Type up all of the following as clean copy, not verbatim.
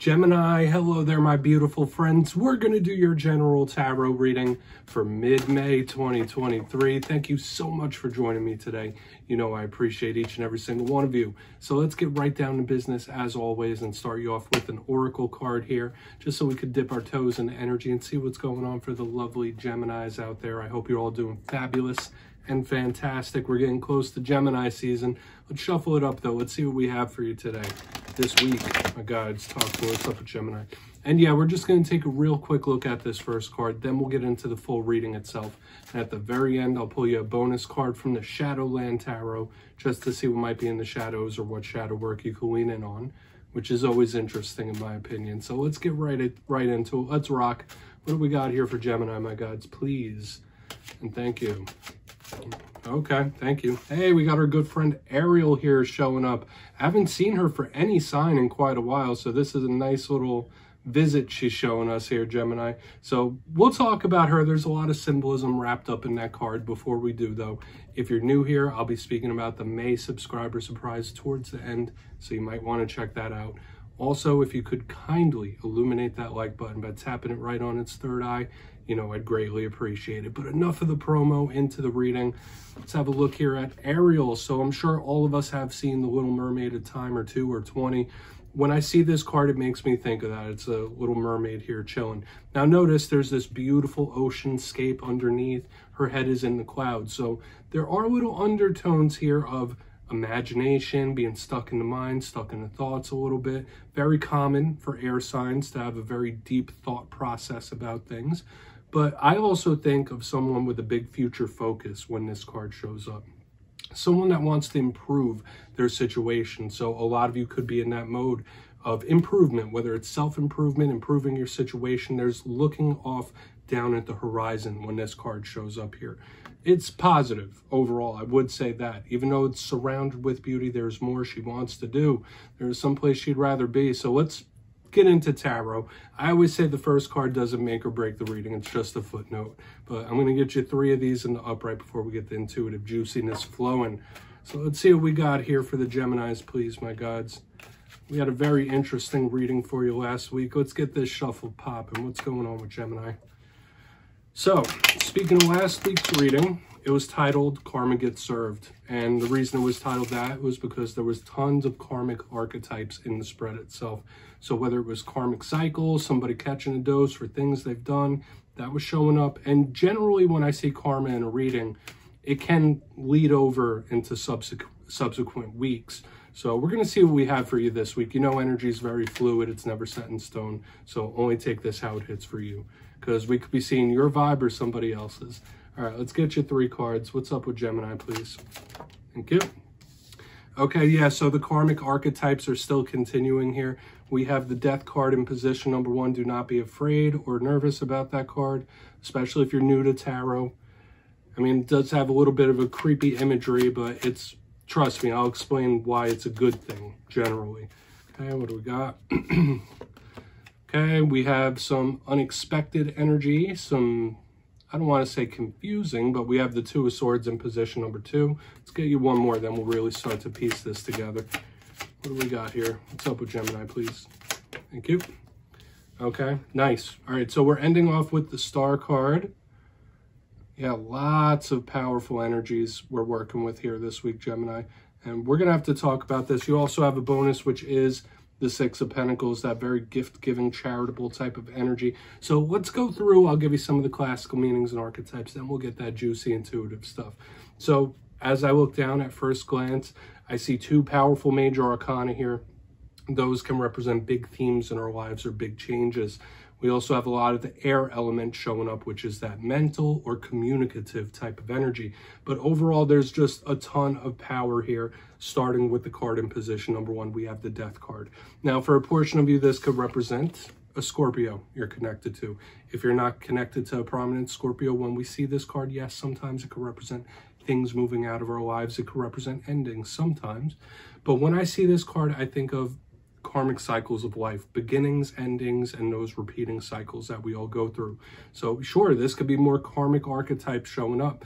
Gemini, hello there, my beautiful friends. We're going to do your general tarot reading for mid-May 2023. Thank you so much for joining me today. You know I appreciate each and every single one of you. So let's get right down to business as always and start you off with an oracle card here, just so we could dip our toes into energy and see what's going on for the lovely Geminis out there. I hope you're all doing fabulous and fantastic. We're getting close to Gemini season. Let's shuffle it up though. Let's see what we have for you today. This week, my guides, talk to us up with Gemini. And yeah, we're just going to take a real quick look at this first card. Then we'll get into the full reading itself. And at the very end, I'll pull you a bonus card from the Shadowland Tarot, just to see what might be in the shadows or what shadow work you can lean in on, which is always interesting in my opinion. So let's get right into it. Let's rock. What do we got here for Gemini, my guides? Please. And thank you. Okay, thank you. Hey, we got our good friend Ariel here showing up. I haven't seen her for any sign in quite a while, so this is a nice little visit she's showing us here, Gemini. So we'll talk about her. There's a lot of symbolism wrapped up in that card. Before we do, though, if you're new here, I'll be speaking about the May subscriber surprise towards the end, so you might want to check that out. Also, if you could kindly illuminate that like button by tapping it right on its third eye, you know, I'd greatly appreciate it. But enough of the promo, into the reading. Let's have a look here at Ariel. So I'm sure all of us have seen The Little Mermaid a time or two or 20. When I see this card, it makes me think of that. It's a little mermaid here chilling. Now notice there's this beautiful ocean scape underneath. Her head is in the clouds. So there are little undertones here of imagination, being stuck in the mind, stuck in the thoughts a little bit. Very common for air signs to have a very deep thought process about things. But I also think of someone with a big future focus when this card shows up. Someone that wants to improve their situation. So a lot of you could be in that mode of improvement, whether it's self-improvement, improving your situation. There's looking off down at the horizon when this card shows up here. It's positive overall, I would say that. Even though it's surrounded with beauty, there's more she wants to do. There's someplace she'd rather be. So let's get into tarot. I always say the first card doesn't make or break the reading. It's just a footnote. But I'm going to get you 3 of these in the upright before we get the intuitive juiciness flowing. So let's see what we got here for the Geminis, please, my gods. We had a very interesting reading for you last week. Let's get this shuffle popping. What's going on with Gemini? So, speaking of last week's reading, it was titled Karma Gets Served. And the reason it was titled that was because there was tons of karmic archetypes in the spread itself. So whether it was karmic cycles, somebody catching a dose for things they've done, that was showing up. And generally when I see karma in a reading, it can lead over into subsequent weeks. So we're going to see what we have for you this week. You know, energy is very fluid. It's never set in stone. So only take this how it hits for you, because we could be seeing your vibe or somebody else's. All right, let's get you 3 cards. What's up with Gemini, please? Thank you. Okay, yeah, so the karmic archetypes are still continuing here. We have the Death card in position number 1. Do not be afraid or nervous about that card, especially if you're new to tarot. I mean, it does have a little bit of a creepy imagery, but it's, trust me, I'll explain why it's a good thing, generally. Okay, what do we got? Okay, we have some unexpected energy, some, I don't want to say confusing, but we have the 2 of Swords in position number 2. Let's get you one more, then we'll really start to piece this together. What do we got here? What's up with Gemini, please? Thank you. Okay, nice. All right, so we're ending off with the Star card. Yeah, lots of powerful energies we're working with here this week, Gemini. And we're going to have to talk about this. You also have a bonus, which is the 6 of Pentacles, that very gift-giving, charitable type of energy. So let's go through. I'll give you some of the classical meanings and archetypes, then we'll get that juicy, intuitive stuff. So as I look down at first glance, I see 2 powerful major arcana here. Those can represent big themes in our lives or big changes. We also have a lot of the air element showing up, which is that mental or communicative type of energy. But overall, there's just a ton of power here. Starting with the card in position number 1, we have the Death card. Now, for a portion of you, this could represent a Scorpio you're connected to. If you're not connected to a prominent Scorpio, when we see this card, yes, sometimes it could represent things moving out of our lives. It could represent endings sometimes. But when I see this card, I think of karmic cycles of life, beginnings, endings, and those repeating cycles that we all go through. So sure, this could be more karmic archetypes showing up.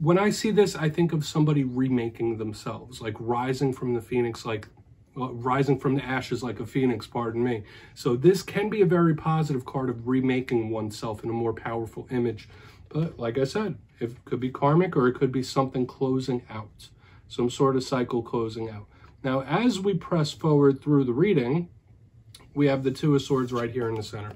When I see this, I think of somebody remaking themselves, like rising from the phoenix, like rising from the ashes like a phoenix, pardon me. So this can be a very positive card of remaking oneself in a more powerful image. But like I said, it could be karmic or it could be something closing out, some sort of cycle closing out. Now, as we press forward through the reading, we have the Two of Swords right here in the center.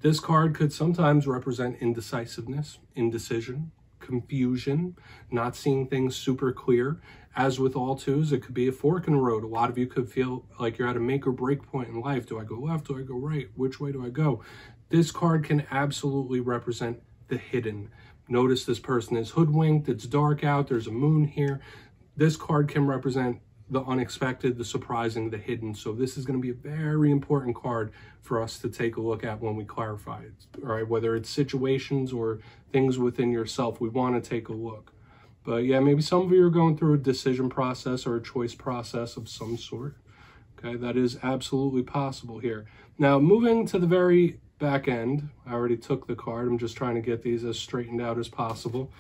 This card could sometimes represent indecisiveness, indecision, confusion, not seeing things super clear. As with all twos, it could be a fork in the road. A lot of you could feel like you're at a make or break point in life. Do I go left? Do I go right? Which way do I go? This card can absolutely represent the hidden. Notice this person is hoodwinked. It's dark out. There's a moon here. This card can represent the unexpected, the surprising, the hidden. So this is going to be a very important card for us to take a look at when we clarify it. All right, whether it's situations or things within yourself, we want to take a look. But yeah, maybe some of you are going through a decision process or a choice process of some sort. Okay, that is absolutely possible here. Now, moving to the very back end, I already took the card. I'm just trying to get these as straightened out as possible.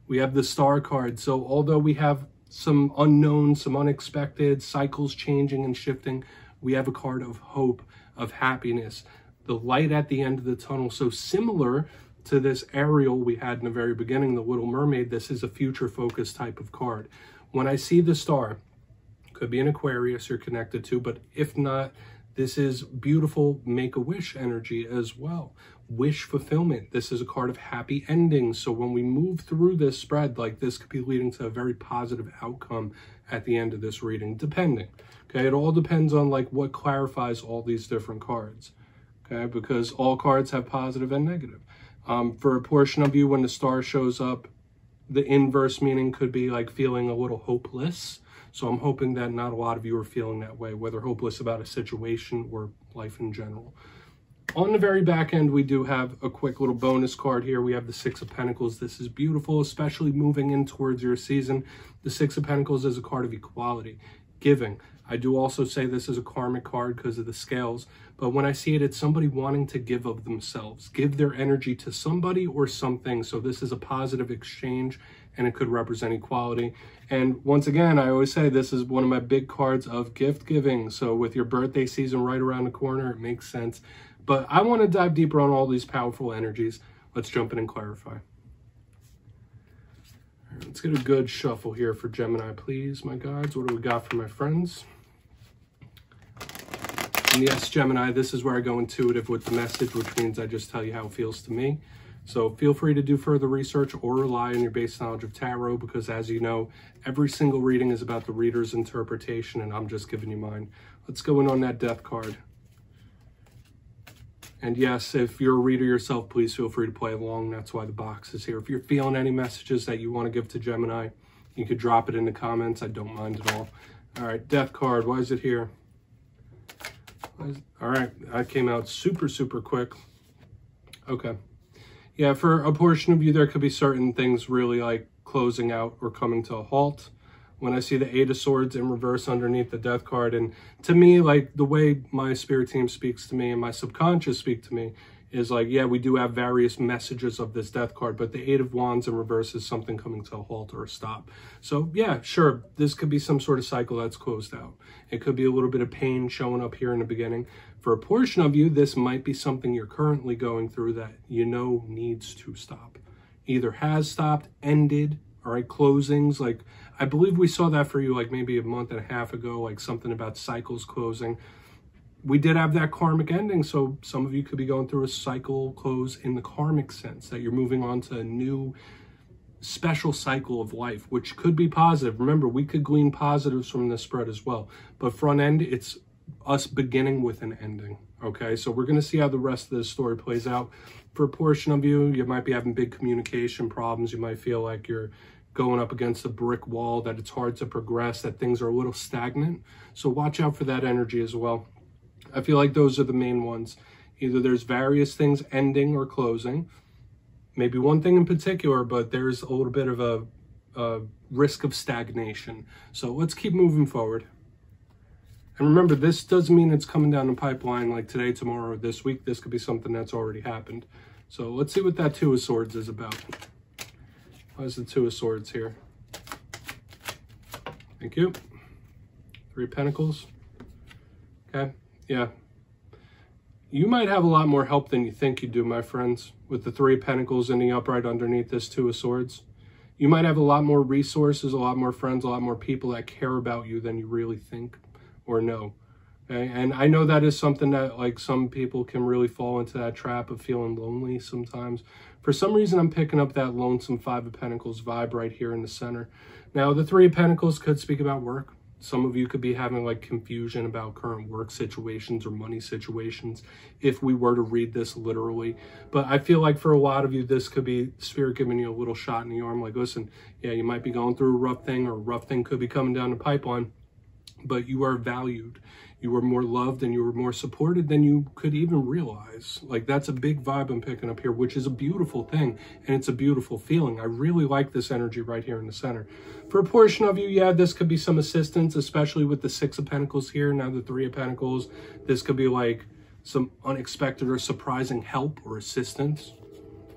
We have the Star card. So although we have some unknown, some unexpected cycles changing and shifting, we have a card of hope, of happiness, the light at the end of the tunnel. So similar to this Ariel we had in the very beginning, the Little Mermaid, this is a future focused type of card. When I see the star, could be an Aquarius you're connected to, but if not, this is beautiful make-a-wish energy as well. Wish fulfillment. This is a card of happy endings. So when we move through this spread, like this could be leading to a very positive outcome at the end of this reading, depending. Okay, it all depends on like what clarifies all these different cards. Okay, because all cards have positive and negative. For a portion of you, when the star shows up, the inverse meaning could be like feeling a little hopeless. So I'm hoping that not a lot of you are feeling that way, whether hopeless about a situation or life in general. On the very back end, we do have a quick little bonus card here. We have the Six of Pentacles. This is beautiful, especially moving in towards your season. The Six of Pentacles is a card of equality, giving. I do also say this is a karmic card because of the scales, but when I see it, it's somebody wanting to give of themselves, give their energy to somebody or something. So this is a positive exchange, and it could represent equality. And once again, I always say this is one of my big cards of gift giving. So with your birthday season right around the corner, it makes sense. But I want to dive deeper on all these powerful energies. Let's jump in and clarify. All right, let's get a good shuffle here for Gemini, please, my guides. What do we got for my friends? And yes, Gemini, this is where I go intuitive with the message, which means I just tell you how it feels to me. So feel free to do further research or rely on your base knowledge of tarot, because as you know, every single reading is about the reader's interpretation, and I'm just giving you mine. Let's go in on that Death card. And yes, if you're a reader yourself, please feel free to play along. That's why the box is here. If you're feeling any messages that you want to give to Gemini, you could drop it in the comments. I don't mind at all. All right, Death card. Why is it here? All right, that came out super, super quick. Okay. Yeah, for a portion of you, there could be certain things really like closing out or coming to a halt. When I see the Eight of Swords in reverse underneath the Death card, and to me, like the way my spirit team speaks to me and my subconscious speak to me is like, yeah, we do have various messages of this Death card, but the Eight of Wands in reverse is something coming to a halt or a stop. So yeah, sure, this could be some sort of cycle that's closed out. It could be a little bit of pain showing up here in the beginning. For a portion of you, this might be something you're currently going through that you know needs to stop. Either has stopped, ended, all right, closings. Like, I believe we saw that for you like maybe a month and a half ago, like something about cycles closing. We did have that karmic ending, so some of you could be going through a cycle close in the karmic sense, that you're moving on to a new special cycle of life, which could be positive. Remember, we could glean positives from this spread as well. But front end, it's us beginning with an ending, okay? So we're going to see how the rest of this story plays out. For a portion of you, you might be having big communication problems. You might feel like you're going up against a brick wall, that it's hard to progress, that things are a little stagnant. So watch out for that energy as well. I feel like those are the main ones. Either there's various things ending or closing, maybe one thing in particular, but there's a little bit of a risk of stagnation. So let's keep moving forward. And remember, this doesn't mean it's coming down the pipeline like today, tomorrow, or this week. This could be something that's already happened. So let's see what that Two of Swords is about. Why's the Two of Swords here? Thank you. Three of Pentacles. Okay, yeah. You might have a lot more help than you think you do, my friends, with the Three of Pentacles in the upright underneath this Two of Swords. You might have a lot more resources, a lot more friends, a lot more people that care about you than you really think or know. Okay? And I know that is something that, like, some people can really fall into that trap of feeling lonely sometimes. For some reason, I'm picking up that lonesome Five of Pentacles vibe right here in the center. Now, the Three of Pentacles could speak about work. Some of you could be having like confusion about current work situations or money situations if we were to read this literally. But I feel like for a lot of you, this could be Spirit giving you a little shot in the arm. Like, listen, yeah, you might be going through a rough thing, or a rough thing could be coming down the pipeline, but you are valued. You were more loved and you were more supported than you could even realize. Like, that's a big vibe I'm picking up here, which is a beautiful thing. And it's a beautiful feeling. I really like this energy right here in the center. For a portion of you, yeah, this could be some assistance, especially with the Six of Pentacles here. Now the Three of Pentacles, this could be like some unexpected or surprising help or assistance.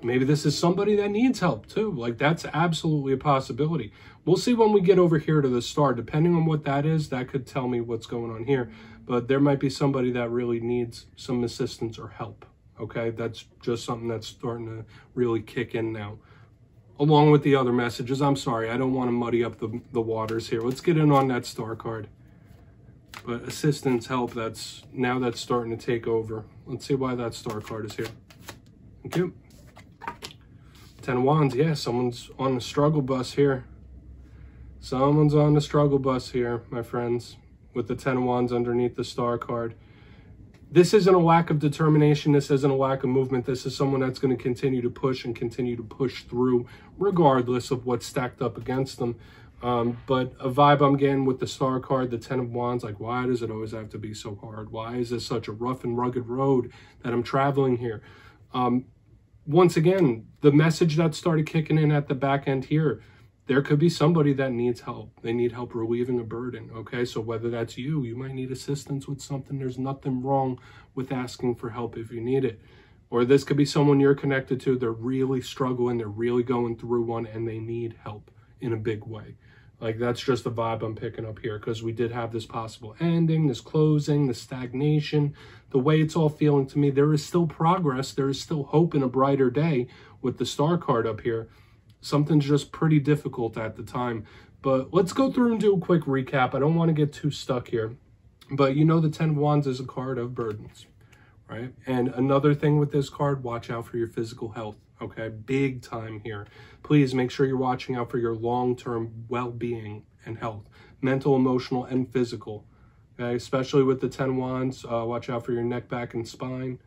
Maybe this is somebody that needs help too. Like, that's absolutely a possibility. We'll see when we get over here to the Star. Depending on what that is, that could tell me what's going on here. But there might be somebody that really needs some assistance or help. Okay, that's just something that's starting to really kick in now. Along with the other messages. I'm sorry, I don't want to muddy up the waters here. Let's get in on that Star card. But assistance, help, that's starting to take over. Let's see why that Star card is here. Thank you. Ten of Wands, yeah, someone's on the struggle bus here. Someone's on the struggle bus here, my friends, with the Ten of Wands underneath the Star card. This isn't a lack of determination. This isn't a lack of movement. This is someone that's going to continue to push and continue to push through, regardless of what's stacked up against them. But a vibe I'm getting with the Star card, the Ten of Wands, like, why does it always have to be so hard? Why is this such a rough and rugged road that I'm traveling here? Once again, the message that started kicking in at the back end here, there could be somebody that needs help. They need help relieving a burden, okay? So whether that's you, you might need assistance with something. There's nothing wrong with asking for help if you need it. Or this could be someone you're connected to. They're really struggling. They're really going through one, and they need help in a big way. Like, that's just the vibe I'm picking up here, because we did have this possible ending, this closing, the stagnation. The way it's all feeling to me, there is still progress. There is still hope in a brighter day with the Star card up here. Something's just pretty difficult at the time. But let's go through and do a quick recap. I don't want to get too stuck here. But you know the Ten of Wands is a card of burdens, right? And another thing with this card, watch out for your physical health, okay? Big time here. Please make sure you're watching out for your long-term well-being and health, mental, emotional, and physical, okay? Especially with the Ten of Wands, watch out for your neck, back, and spine.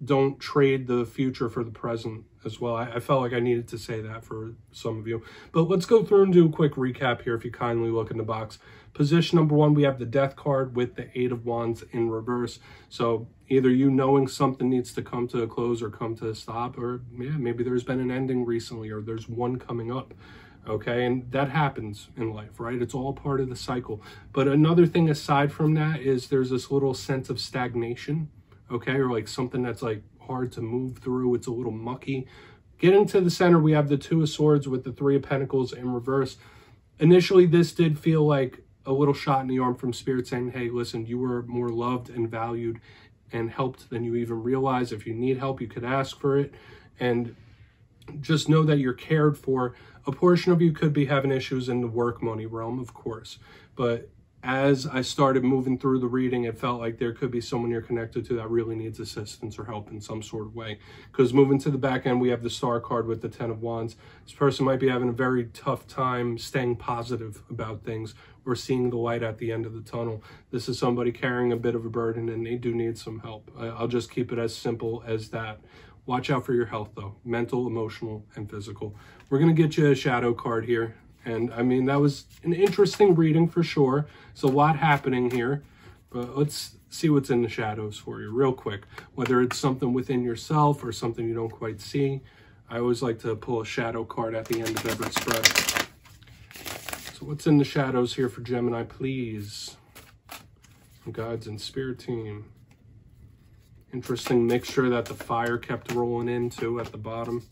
Don't trade the future for the present as well. I felt like I needed to say that for some of you. But let's go through and do a quick recap here if you kindly look in the box. Position number one, we have the Death card with the Eight of Wands in reverse. So either you knowing something needs to come to a close or come to a stop, or yeah, maybe there's been an ending recently, or there's one coming up. Okay, and that happens in life, right? It's all part of the cycle. But another thing aside from that is there's this little sense of stagnation, okay, or like something that's like hard to move through. It's a little mucky. Getting to the center, we have the Two of Swords with the Three of Pentacles in reverse. Initially, this did feel like a little shot in the arm from Spirit saying, hey, listen, you were more loved and valued and helped than you even realize. If you need help, you could ask for it. And just know that you're cared for. A portion of you could be having issues in the work money realm, of course. But as I started moving through the reading, it felt like there could be someone you're connected to that really needs assistance or help in some sort of way. Because moving to the back end, we have the Star card with the Ten of Wands. This person might be having a very tough time staying positive about things or seeing the light at the end of the tunnel. This is somebody carrying a bit of a burden, and they do need some help. I'll just keep it as simple as that. Watch out for your health, though. Mental, emotional, and physical. We're going to get you a shadow card here. And I mean, that was an interesting reading for sure. It's a lot happening here, but let's see what's in the shadows for you real quick. Whether it's something within yourself or something you don't quite see. I always like to pull a shadow card at the end of every spread. So what's in the shadows here for Gemini, please? Guides and Spirit team. Interesting mixture that the fire kept rolling into at the bottom.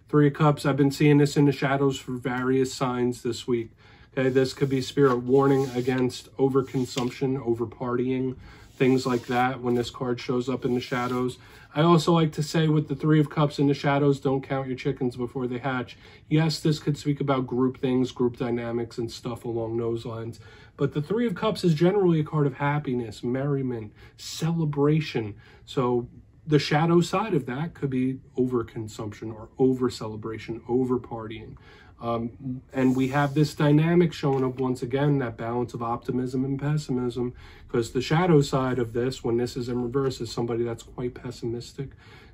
Three of Cups, I've been seeing this in the shadows for various signs this week. Okay, this could be spirit warning against overconsumption, over partying, things like that when this card shows up in the shadows. I also like to say with the Three of Cups in the shadows, don't count your chickens before they hatch. Yes, this could speak about group things, group dynamics, and stuff along those lines. But the Three of Cups is generally a card of happiness, merriment, celebration. So the shadow side of that could be overconsumption or over-celebration, over-partying. And we have this dynamic showing up once again, that balance of optimism and pessimism, because the shadow side of this, when this is in reverse, is somebody that's quite pessimistic.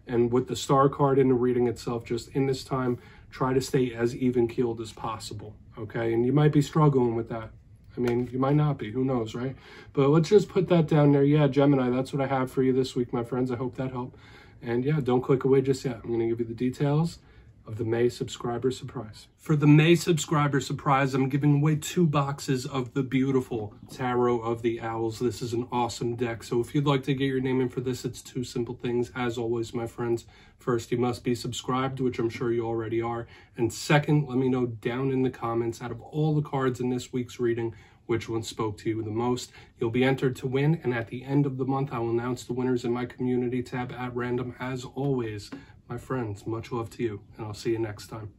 And with the star card in the reading itself, just in this time, try to stay as even-keeled as possible, okay? And you might be struggling with that. I mean, you might not be, who knows, right? But let's just put that down there. Yeah, Gemini, that's what I have for you this week, my friends. I hope that helped. And yeah, don't click away just yet. I'm going to give you the details of the May subscriber surprise. For the May subscriber surprise, I'm giving away 2 boxes of the beautiful Tarot of the Owls. This is an awesome deck. So if you'd like to get your name in for this, it's 2 simple things. As always, my friends, first, you must be subscribed, which I'm sure you already are. And second, let me know down in the comments, out of all the cards in this week's reading, which one spoke to you the most. You'll be entered to win, and at the end of the month, I will announce the winners in my community tab at random. As always, my friends, much love to you, and I'll see you next time.